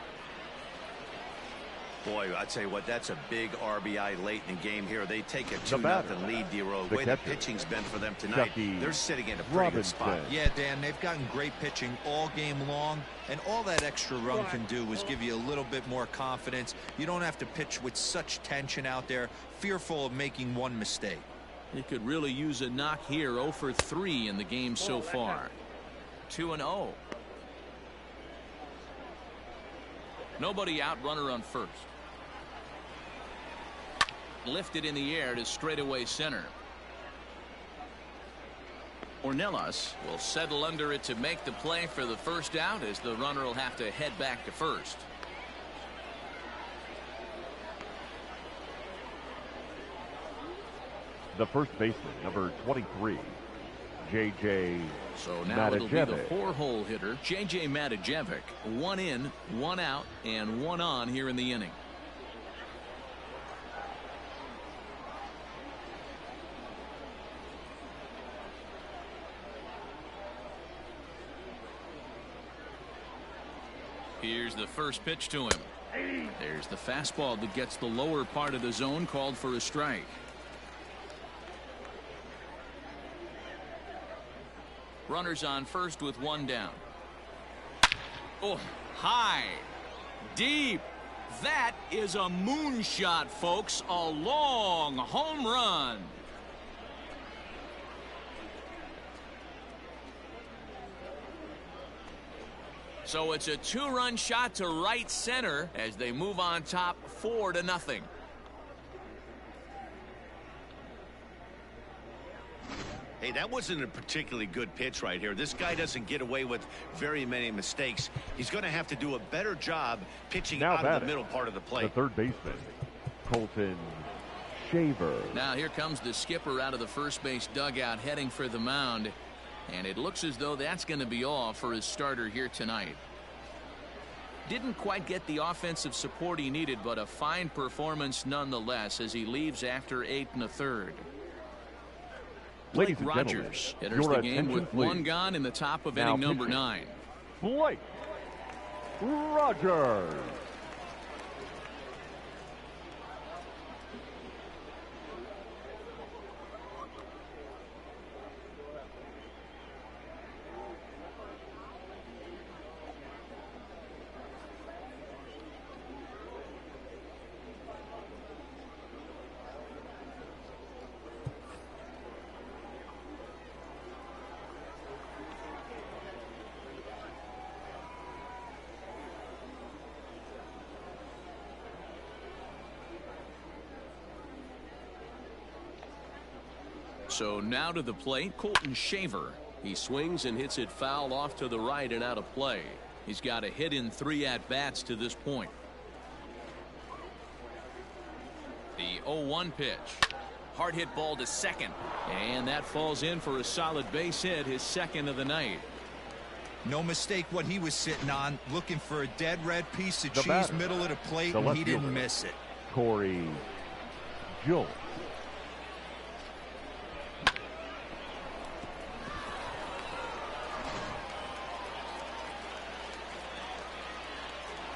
Boy, I tell you what, that's a big RBI late in the game here. They take a 2-0 lead, D-Roll. The way the pitching's been for them tonight, they're sitting in a pretty good spot. Yeah, Dan, they've gotten great pitching all game long, and all that extra run can do is give you a little bit more confidence. You don't have to pitch with such tension out there, fearful of making one mistake. He could really use a knock here. 0 for 3 in the game so far. 2-0. Nobody out, runner on first. Lifted in the air to straightaway center. Ornelas will settle under it to make the play for the first out, as the runner will have to head back to first. The first baseman, number 23, J.J. So now it'll be the 4-hole hitter, J.J. Matijevic. 1 in, 1 out, and 1 on here in the inning. Here's the first pitch to him. There's the fastball that gets the lower part of the zone, called for a strike. Runners on first with 1 down. Oh, high, deep. That is a moonshot, folks. A long home run. So it's a 2-run shot to right center as they move on top 4-0. Hey, that wasn't a particularly good pitch right here. This guy doesn't get away with very many mistakes. He's going to have to do a better job pitching out of the middle part of the plate. The third baseman, Colton Shaver. Now here comes the skipper out of the first base dugout, heading for the mound. And it looks as though that's going to be all for his starter here tonight. Didn't quite get the offensive support he needed, but a fine performance nonetheless as he leaves after 8 1/3. Blake Rogers enters the game with 1 gone in the top of inning number 9. Blake Rogers. So now to the plate, Colton Shaver. He swings and hits it foul off to the right and out of play. He's got a hit in 3 at-bats to this point. The 0-1 pitch. Hard hit ball to second. And that falls in for a solid base hit, his second of the night. No mistake what he was sitting on, looking for a dead red piece of cheese middle of the plate, and he didn't miss it. Corey Jolt.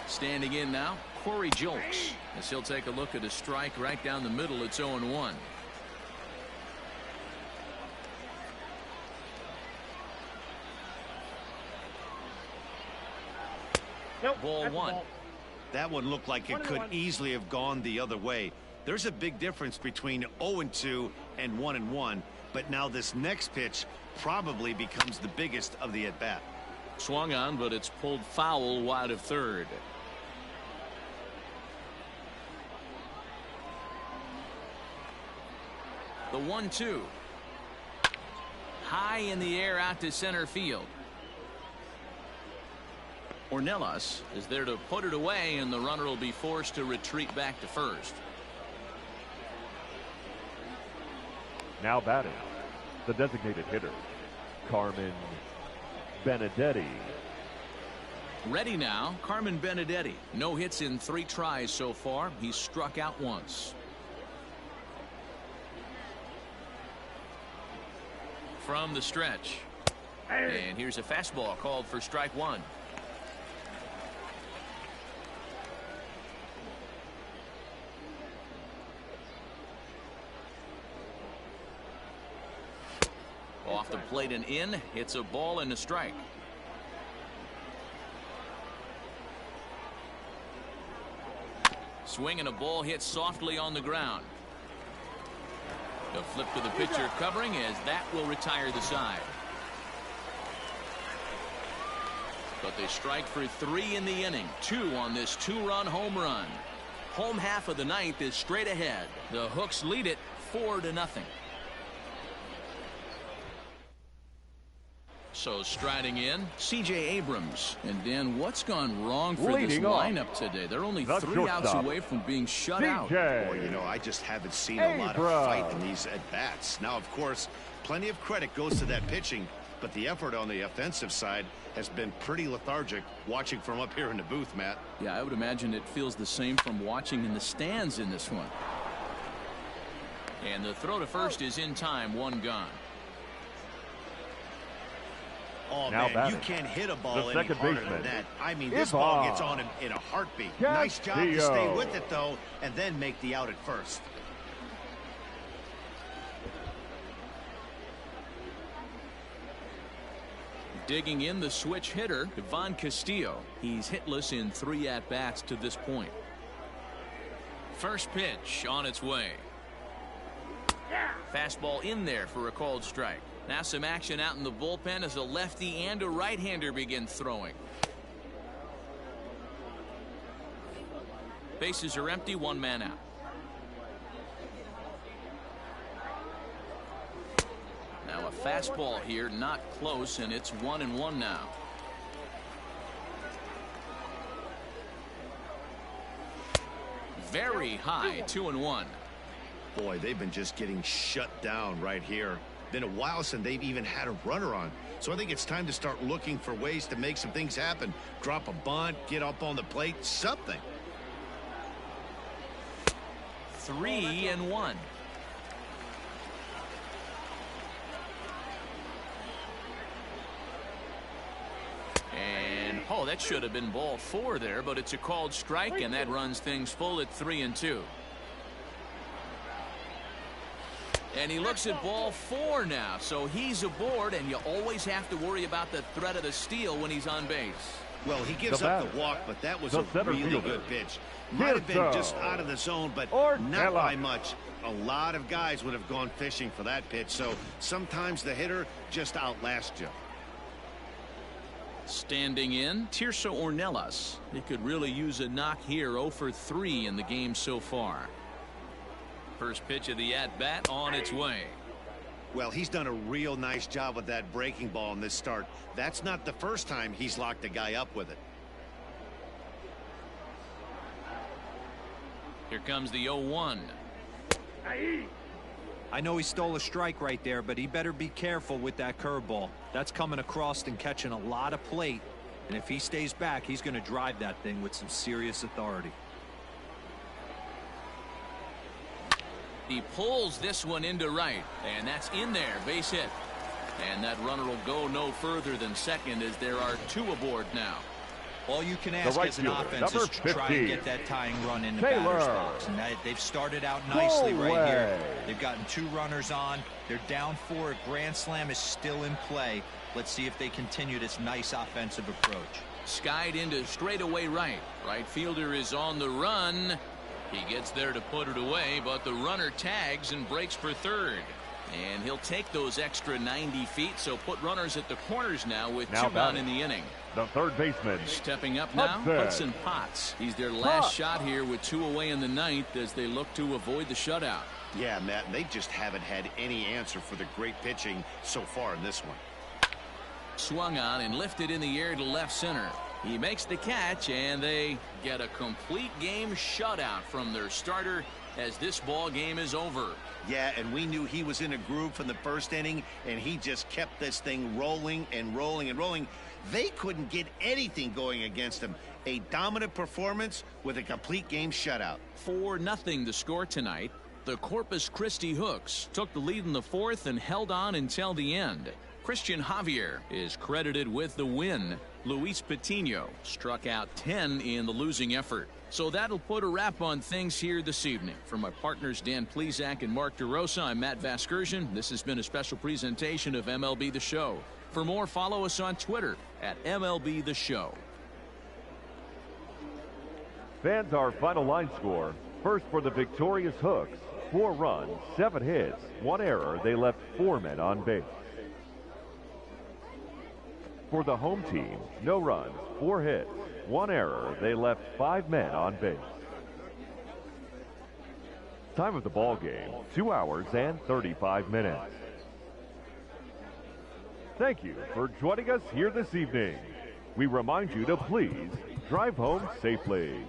Standing in now, Corey Jolks, as he'll take a look at a strike right down the middle. It's 0-1. Nope, Ball that's a one. ball. That one looked like it could easily have gone the other way. There's a big difference between 0-2 and 1-1, but now this next pitch probably becomes the biggest of the at-bat. Swung on, but it's pulled foul wide of third. The 1-2. High in the air out to center field. Ornelas is there to put it away, and the runner will be forced to retreat back to first. Now batting, the designated hitter, Carmen Benedetti. Ready now, Carmen Benedetti. No hits in 3 tries so far. He's struck out once. From the stretch. And here's a fastball called for strike one. Off the plate and in. It's a ball and a strike. Swing and a ball hit softly on the ground. The flip to the pitcher covering as that will retire the side. But they strike for 3 in the inning. 2 on this 2-run home run. Home half of the 9th is straight ahead. The Hooks lead it 4-0. So striding in, C.J. Abrams. And Dan, what's gone wrong for this lineup today? They're only 3 outs away from being shut out. Boy, you know, I just haven't seen a lot of fight in these at-bats. Now, of course, plenty of credit goes to that pitching, but the effort on the offensive side has been pretty lethargic watching from up here in the booth, Matt. Yeah, I would imagine it feels the same from watching in the stands in this one. And the throw to first is in time, 1 gone. Oh, now man, batting, you can't hit a ball the any second harder baseman, than that. I mean, this ball gets on him in a heartbeat. Nice job to stay with it, though, and then make the out at first. Digging in the switch hitter, Ivan Castillo. He's hitless in 3 at-bats to this point. First pitch on its way. Fastball in there for a called strike. Now some action out in the bullpen as a lefty and a right-hander begin throwing. Bases are empty, 1 man out. Now a fastball here, not close, and it's 1-1 now. Very high, 2-1. Boy, they've been just getting shut down right here. Been a while since they've even had a runner on. So I think it's time to start looking for ways to make some things happen. Drop a bunt, get up on the plate, something. 3-1. And oh, that should have been ball 4 there, but it's a called strike, and that runs things full at 3-2. And he looks at ball 4 now, so he's aboard, and you always have to worry about the threat of the steal when he's on base. Well, he gives up the walk, but that was a really good pitch. Might have been just out of the zone, but not by much. A lot of guys would have gone fishing for that pitch, so sometimes the hitter just outlasts you. Standing in, Tirso Ornelas. He could really use a knock here. 0 for 3 in the game so far. First pitch of the at-bat on its way. Well, he's done a real nice job with that breaking ball in this start. That's not the first time he's locked a guy up with it. Here comes the 0-1. I know he stole a strike right there, but he better be careful with that curveball. That's coming across and catching a lot of plate. And if he stays back, he's going to drive that thing with some serious authority. He pulls this one into right, and that's in there, base hit. And that runner will go no further than second as there are 2 aboard now. All you can ask as an offense is to try and get that tying run in the batter's box. And they've started out nicely right here. They've gotten 2 runners on. They're down 4. A grand slam is still in play. Let's see if they continue this nice offensive approach. Skied into straightaway right. Right fielder is on the run. He gets there to put it away, but the runner tags and breaks for third. And he'll take those extra 90 feet, so put runners at the corners now with 2 down in the inning. The third baseman. Stepping up now, Hudson Potts. He's their last shot here with 2 away in the ninth as they look to avoid the shutout. Yeah, Matt, they just haven't had any answer for the great pitching so far in this one. Swung on and lifted in the air to left center. He makes the catch, and they get a complete game shutout from their starter as this ball game is over. Yeah, and we knew he was in a groove from the first inning, and he just kept this thing rolling and rolling and rolling. They couldn't get anything going against him. A dominant performance with a complete game shutout. 4-0 the score tonight. The Corpus Christi Hooks took the lead in the fourth and held on until the end. Christian Javier is credited with the win. Luis Patino struck out 10 in the losing effort. So that'll put a wrap on things here this evening. For my partners Dan Plesac and Mark DeRosa, I'm Matt Vasgersian. This has been a special presentation of MLB The Show. For more, follow us on Twitter at MLB The Show. Fans, our final line score. First for the victorious Hooks. 4 runs, 7 hits, 1 error. They left 4 men on base. For the home team, no runs, 4 hits, 1 error. They left 5 men on base. Time of the ball game, 2 hours and 35 minutes. Thank you for joining us here this evening. We remind you to please drive home safely.